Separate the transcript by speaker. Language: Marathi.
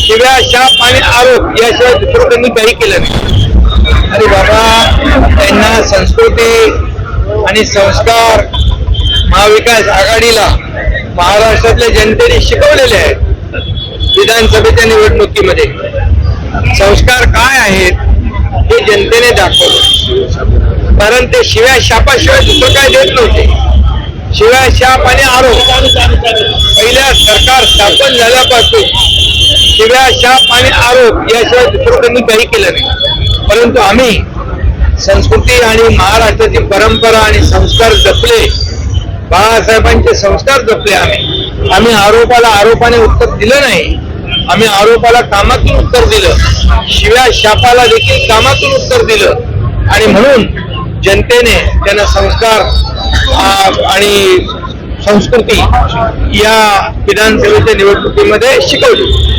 Speaker 1: शिव्या, शाप आणि आरोप याशिवाय दुसरं त्यांनी काही केलं नाही. अरे बाबा, त्यांना संस्कृती आणि संस्कार महाविकास आघाडीला महाराष्ट्रातल्या जनतेने शिकवलेले आहेत. विधानसभेच्या निवडणुकीमध्ये संस्कार काय आहेत हे जनतेने दाखवलं, कारण ते शिव्या शापाशिवाय दुसरं काय देत नव्हते. शिव्या, शाप आणि आरोप पहिल्या सरकार स्थापन झाल्यापासून शिव्या, शाप आणि आरोप याशिवाय दुसरं त्यांनी काही केलं नाही. परंतु आम्ही संस्कृती आणि महाराष्ट्राची परंपरा आणि संस्कार जपले. बाळासाहेबांचे संस्कार जपले. आम्ही आरोपाला आरोपाने उत्तर दिलं नाही. आम्ही आरोपाला कामातून उत्तर दिलं. शिव्या, शापाला देखील कामातून उत्तर दिलं. आणि म्हणून जनतेने त्यांना संस्कार आणि संस्कृती या विधानसभेच्या निवडणुकीमध्ये शिकवली.